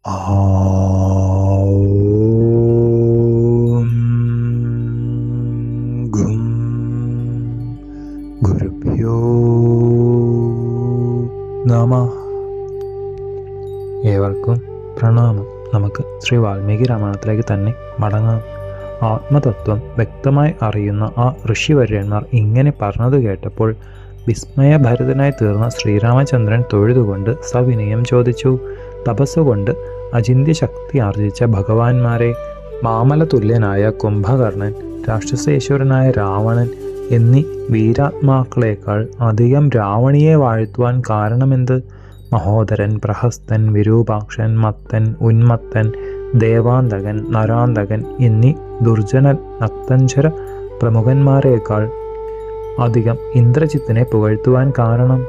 ॐ ഗും ഗുരുഭ്യോ നമഃ. ഏവർക്കും പ്രണാമം. നമുക്ക് ശ്രീ വാൽമീകി രാമായണത്തിലേക്ക് തന്നെ മടങ്ങാം. ആത്മതത്വം വ്യക്തമായി അറിയുന്ന ആ ഋഷിവര്യന്മാർ ഇങ്ങനെ പറഞ്ഞത് കേട്ടപ്പോൾ വിസ്മയഭരിതനായി തീർന്ന ശ്രീരാമചന്ദ്രൻ തൊഴുതുകൊണ്ട് സവിനയം ചോദിച്ചു: തപസ്സുകൊണ്ട് അചിന്ത്യ ശക്തി ആർജിച്ച ഭഗവാന്മാരെ, മാമല തുല്യനായ കുംഭകർണൻ, രാക്ഷസേശ്വരനായ രാവണൻ എന്നീ വീരാത്മാക്കളേക്കാൾ അധികം രാവണിയെ വാഴ്ത്തുവാൻ കാരണമെന്ത്? മഹോദരൻ, പ്രഹസ്തൻ, വിരൂപാക്ഷൻ, മത്തൻ, ഉന്മത്തൻ, ദേവാന്തകൻ, നരാന്തകൻ എന്നീ ദുർജന നക്തഞ്ചര പ്രമുഖന്മാരേക്കാൾ അധികം ഇന്ദ്രജിത്തിനെ പുകഴ്ത്തുവാൻ കാരണം?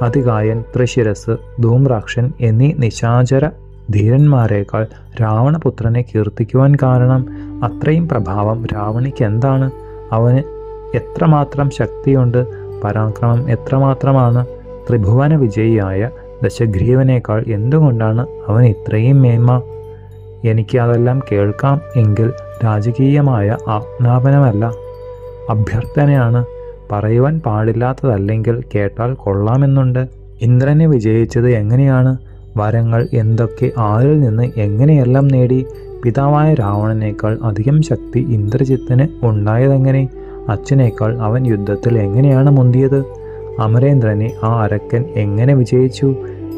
അതികായൻ, ത്രിശിരസ്, ധൂമ്രാക്ഷൻ എന്നീ നിശാചര ധീരന്മാരേക്കാൾ രാവണപുത്രനെ കീർത്തിക്കുവാൻ കാരണം? അത്രയും പ്രഭാവം രാവണിക്ക് എന്താണ്? അവന് എത്രമാത്രം ശക്തിയുണ്ട്? പരാക്രമം എത്രമാത്രമാണ്? ത്രിഭുവന വിജയിയായ ദശഗ്രീവനേക്കാൾ എന്തുകൊണ്ടാണ് അവൻ ഇത്രയും മേന്മ? എനിക്ക് അതെല്ലാം കേൾക്കാം എങ്കിൽ രാജകീയമായ ആജ്ഞാപനമല്ല, അഭ്യർത്ഥനയാണ്. പറയുവാൻ പാടില്ലാത്തതല്ലെങ്കിൽ കേട്ടാൽ കൊള്ളാമെന്നുണ്ട്. ഇന്ദ്രനെ വിജയിച്ചത് എങ്ങനെയാണ്? വരങ്ങൾ എന്തൊക്കെ, ആരിൽ നിന്ന്, എങ്ങനെയെല്ലാം നേടി? പിതാവായ രാവണനേക്കാൾ അധികം ശക്തി ഇന്ദ്രജിത്തിന് ഉണ്ടായതെങ്ങനെ? അച്ഛനേക്കാൾ അവൻ യുദ്ധത്തിൽ എങ്ങനെയാണ് മുന്തിയത്? അമരേന്ദ്രനെ ആ അരക്കൻ എങ്ങനെ വിജയിച്ചു?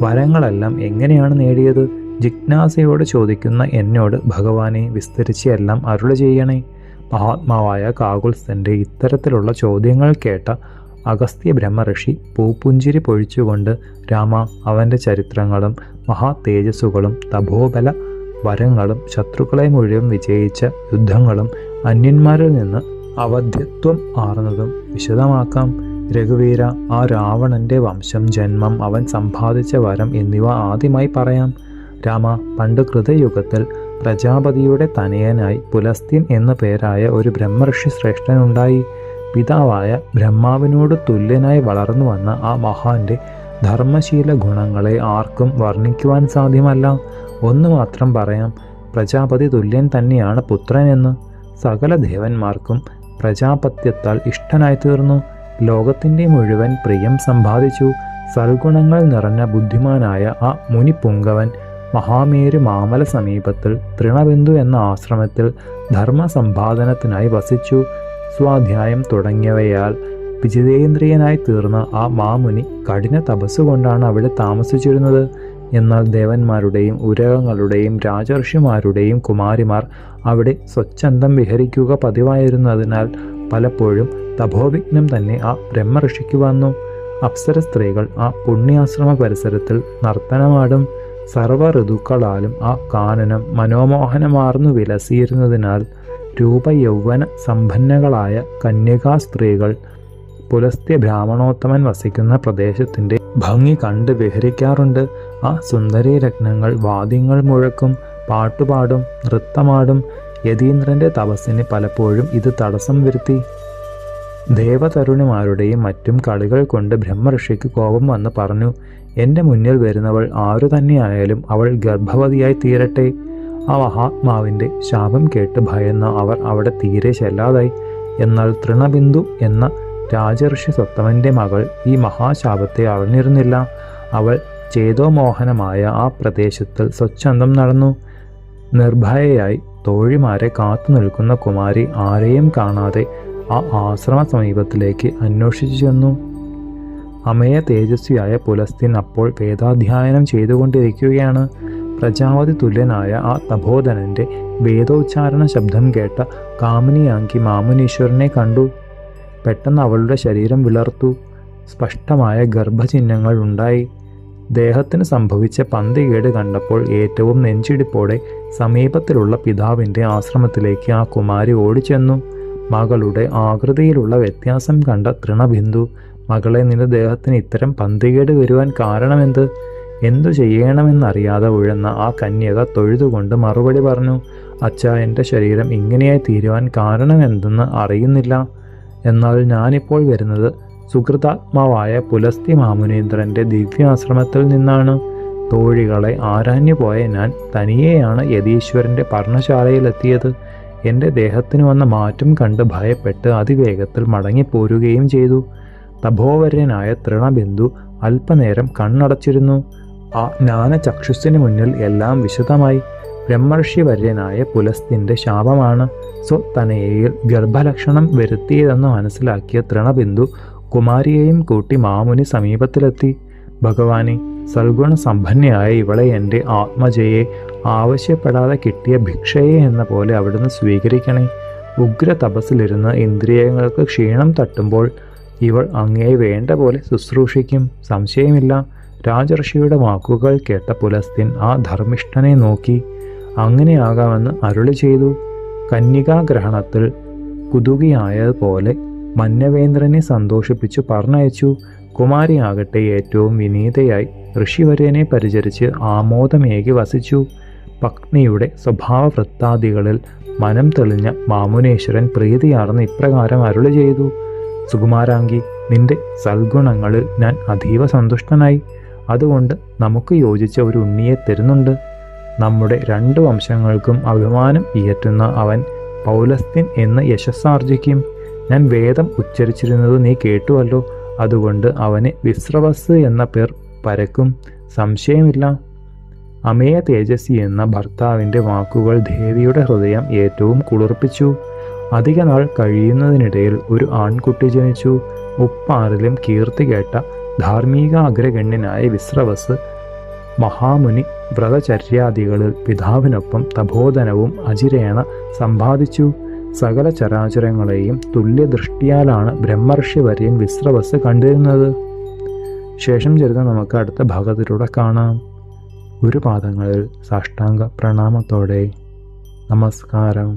വരങ്ങളെല്ലാം എങ്ങനെയാണ് നേടിയത്? ജിജ്ഞാസയോട് ചോദിക്കുന്ന എന്നോട് ഭഗവാനെ വിസ്തരിച്ച് എല്ലാം അരുളി ചെയ്യണേ. മഹാത്മാവായ കാകുത്സ്ഥന്റെ ഇത്തരത്തിലുള്ള ചോദ്യങ്ങൾ കേട്ട അഗസ്ത്യ ബ്രഹ്മഋഷി പൂപ്പുഞ്ചിരി പൊഴിച്ചുകൊണ്ട്, രാമ, അവൻ്റെ ചരിത്രങ്ങളും മഹാ തേജസ്സുകളും തപോബല വരങ്ങളും ശത്രുക്കളെ മുഴുവൻ വിജയിച്ച യുദ്ധങ്ങളും അന്യന്മാരിൽ നിന്ന് അവധ്യത്വം ആർന്നതും വിശദമാക്കാം. രഘുവീര, ആ രാവണന്റെ വംശം, ജന്മം, അവൻ സമ്പാദിച്ച വരം എന്നിവ ആദ്യമായി പറയാം. രാമ, പണ്ട് കൃതയുഗത്തിൽ പ്രജാപതിയുടെ തനയനായി പുലസ്ത്യൻ എന്നു പേരായ ഒരു ബ്രഹ്മഋഷി ശ്രേഷ്ഠനുണ്ടായി. പിതാവായ ബ്രഹ്മാവിനോട് തുല്യനായി വളർന്നു വന്ന ആ മഹാന്റെ ധർമ്മശീല ഗുണങ്ങളെ ആർക്കും വർണ്ണിക്കുവാൻ സാധ്യമല്ല. ഒന്നു മാത്രം പറയാം, പ്രജാപതി തുല്യൻ തന്നെയാണ് പുത്രൻ എന്ന്. സകല ദേവന്മാർക്കും പ്രജാപത്യത്താൽ ഇഷ്ടനായി തീർന്നു. ലോകത്തിൻ്റെ മുഴുവൻ പ്രിയം സമ്പാദിച്ചു. സൽഗുണങ്ങൾ നിറഞ്ഞ ബുദ്ധിമാനായ ആ മുനിപുങ്കവൻ മഹാമേരു മാമല സമീപത്തിൽ തൃണബിന്ദു എന്ന ആശ്രമത്തിൽ ധർമ്മസമ്പാദനത്തിനായി വസിച്ചു. സ്വാധ്യായം തുടങ്ങിയവയാൽ വിജിതേന്ദ്രിയനായി തീർന്ന ആ മാമുനി കഠിന തപസ്സുകൊണ്ടാണ് അവിടെ താമസിച്ചിരുന്നത്. എന്നാൽ ദേവന്മാരുടെയും ഉരകങ്ങളുടെയും രാജർഷിമാരുടെയും കുമാരിമാർ അവിടെ സ്വച്ഛന്തം വിഹരിക്കുക പതിവായിരുന്നതിനാൽ പലപ്പോഴും തപോവിഘ്നം തന്നെ ആ ബ്രഹ്മഋഷിക്ക് വന്നു. അപ്സര സ്ത്രീകൾ ആ പുണ്യാശ്രമ പരിസരത്തിൽ നർത്തനമാടും. സർവ ഋതുക്കളാലും ആ കാനനം മനോമോഹനമാർന്നു വിലസിയിരുന്നതിനാൽ രൂപയൗവന സമ്പന്നകളായ കന്യകാ സ്ത്രീകൾ പുലസ്ത്യ ബ്രാഹ്മണോത്തമൻ വസിക്കുന്ന പ്രദേശത്തിൻ്റെ ഭംഗി കണ്ട് വിഹരിക്കാറുണ്ട്. ആ സുന്ദരീ രത്നങ്ങൾ വാദ്യങ്ങൾ മുഴക്കും, പാട്ടുപാടും, നൃത്തമാടും. യതീന്ദ്രന്റെ തപസ്സിന് പലപ്പോഴും ഇത് തടസ്സം വരുത്തി. ദേവതരുണിമാരുടെയും മറ്റും കളികൾ കൊണ്ട് ബ്രഹ്മഋഷിക്ക് കോപം വന്ന് പറഞ്ഞു: എൻ്റെ മുന്നിൽ വരുന്നവൾ ആരു തന്നെയായാലും അവൾ ഗർഭവതിയായി തീരട്ടെ. ആ മഹാത്മാവിൻ്റെ ശാപം കേട്ട് ഭയന്ന അവർ അവിടെ തീരെ ചെല്ലാതായി. എന്നാൽ തൃണബിന്ദു എന്ന രാജഋഷി സ്വത്തമൻ്റെ മകൾ ഈ മഹാശാപത്തെ അറിഞ്ഞിരുന്നില്ല. അവൾ ചേതോമോഹനമായ ആ പ്രദേശത്തിൽ സ്വച്ഛന്തം നടന്നു. നിർഭയയായി തോഴിമാരെ കാത്തു നിൽക്കുന്ന കുമാരി ആരെയും കാണാതെ ആ ആശ്രമ സമീപത്തിലേക്ക് അന്വേഷിച്ചു ചെന്നു. അമയ തേജസ്വിയായ പുലസ്ത്യൻ അപ്പോൾ വേദാധ്യയനം ചെയ്തുകൊണ്ടിരിക്കുകയാണ്. പ്രജാപതി തുല്യനായ ആ തപോധനന്റെ വേദോച്ചാരണ ശബ്ദം കേട്ട കാമിനിയാങ്കി മാമുനീശ്വരനെ കണ്ടു. പെട്ടെന്ന് അവളുടെ ശരീരം വിളർത്തു. സ്പഷ്ടമായ ഗർഭചിഹ്നങ്ങൾ ഉണ്ടായി. ദേഹത്തിന് സംഭവിച്ച പന്തികേട് കണ്ടപ്പോൾ ഏറ്റവും നെഞ്ചിടിപ്പോടെ സമീപത്തിലുള്ള പിതാവിൻ്റെ ആശ്രമത്തിലേക്ക് ആ കുമാരി ഓടിച്ചെന്നു. മകളുടെ ആകൃതിയിലുള്ള വ്യത്യാസം കണ്ട തൃണബിന്ദു, മകളെ, നിന്റെ ദേഹത്തിന് ഇത്തരം പന്തികേട് വരുവാൻ കാരണമെന്ത്? എന്തു ചെയ്യണമെന്നറിയാതെ ഉഴന്ന ആ കന്യക തൊഴുതുകൊണ്ട് മറുപടി പറഞ്ഞു: അച്ഛാ, എൻ്റെ ശരീരം ഇങ്ങനെയായി തീരുവാൻ കാരണമെന്തെന്ന് അറിയുന്നില്ല. എന്നാൽ ഞാനിപ്പോൾ വരുന്നത് സുഹൃതാത്മാവായ പുലസ്ത്യ മാമുനീന്ദ്രൻ്റെ ദിവ്യാശ്രമത്തിൽ നിന്നാണ്. തോഴികളെ ആരാഞ്ഞുപോയ ഞാൻ തനിയെയാണ് യതീശ്വരൻ്റെ പർണശാലയിലെത്തിയത്. എൻ്റെ ദേഹത്തിന് വന്ന മാറ്റം കണ്ട് ഭയപ്പെട്ട് അതിവേഗത്തിൽ മടങ്ങിപ്പോരുകയും ചെയ്തു. തപോവര്യനായ തൃണബിന്ദു അല്പനേരം കണ്ണടച്ചിരുന്നു. ആ ജ്ഞാനചക്ഷുസ്സിന് മുന്നിൽ എല്ലാം വിശദമായി. ബ്രഹ്മർഷിവര്യനായ പുലസ്ത്യൻ്റെ ശാപമാണ് സ്വതനയയിൽ ഗർഭലക്ഷണം വരുത്തിയതെന്ന് മനസ്സിലാക്കിയ തൃണബിന്ദു കുമാരിയെയും കൂട്ടി മാമുനി സമീപത്തിലെത്തി. ഭഗവാനെ, സൽഗുണസമ്പന്നയായ ഇവളെ എൻ്റെ ആത്മജയെ ആവശ്യപ്പെടാതെ കിട്ടിയ ഭിക്ഷയെ എന്ന പോലെ അവിടുന്ന് സ്വീകരിക്കണേ. ഉഗ്ര തപസ്സിലിരുന്ന് ഇന്ദ്രിയങ്ങൾക്ക് ക്ഷീണം തട്ടുമ്പോൾ ഇവൾ അങ്ങയെ വേണ്ട പോലെ ശുശ്രൂഷിക്കും, സംശയമില്ല. രാജർഷിയുടെ വാക്കുകൾ കേട്ട പുലസ്ത്യൻ ആ ധർമ്മിഷ്ഠനെ നോക്കി അങ്ങനെയാകാമെന്ന് അരുളി ചെയ്തു. കന്യകാഗ്രഹണത്തിൽ കുതുകിയായതുപോലെ മന്യവേന്ദ്രനെ സന്തോഷിപ്പിച്ചു പറഞ്ഞയച്ചു. കുമാരിയാകട്ടെ ഏറ്റവും വിനീതയായി ഋഷിവര്യനെ പരിചരിച്ച് ആമോദമേകി വസിച്ചു. പത്നിയുടെ സ്വഭാവവൃത്താദികളിൽ മനം തെളിഞ്ഞ മാമുനേശ്വരൻ പ്രീതിയാർന്ന് ഇപ്രകാരം അരുളി ചെയ്തു. സുകുമാരാംഗി, നിന്റെ സൽഗുണങ്ങളിൽ ഞാൻ അതീവ സന്തുഷ്ടനായി. അതുകൊണ്ട് നമുക്ക് യോജിച്ച ഒരു ഉണ്ണിയെ തരുന്നുണ്ട്. നമ്മുടെ 2 വംശങ്ങൾക്കും അഭിമാനം ഇയറ്റുന്ന അവൻ പൗലസ്ത്യൻ എന്ന് യശസ്സാർജിക്കും. ഞാൻ വേദം ഉച്ചരിച്ചിരുന്നത് നീ കേട്ടുവല്ലോ. അതുകൊണ്ട് അവന് വിശ്രവസ് എന്ന പേർ പരക്കും, സംശയമില്ല. അമേയ തേജസ്വി എന്ന ഭർത്താവിൻ്റെ വാക്കുകൾ ദേവിയുടെ ഹൃദയം ഏറ്റവും കുളിർപ്പിച്ചു. അധിക നാൾ കഴിയുന്നതിനിടയിൽ ഒരു ആൺകുട്ടി ജനിച്ചു. മുപ്പാറിലും കീർത്തി കേട്ട ധാർമ്മിക അഗ്രഗണ്യനായ വിശ്രവസ് മഹാമുനി വ്രതചര്യാദികളിൽ പിതാവിനൊപ്പം തപോധനവും അചിരേണ സമ്പാദിച്ചു. സകല ചരാചരങ്ങളെയും തുല്യദൃഷ്ടിയാലാണ് ബ്രഹ്മർഷിവര്യൻ വിശ്രവസ് കണ്ടിരുന്നത്. ശേഷം ചരിതം നമുക്ക് അടുത്ത ഭാഗത്തിലൂടെ കാണാം. ഗുരുപാദങ്ങളിൽ സാഷ്ടാംഗ പ്രണാമത്തോടെ നമസ്കാരം.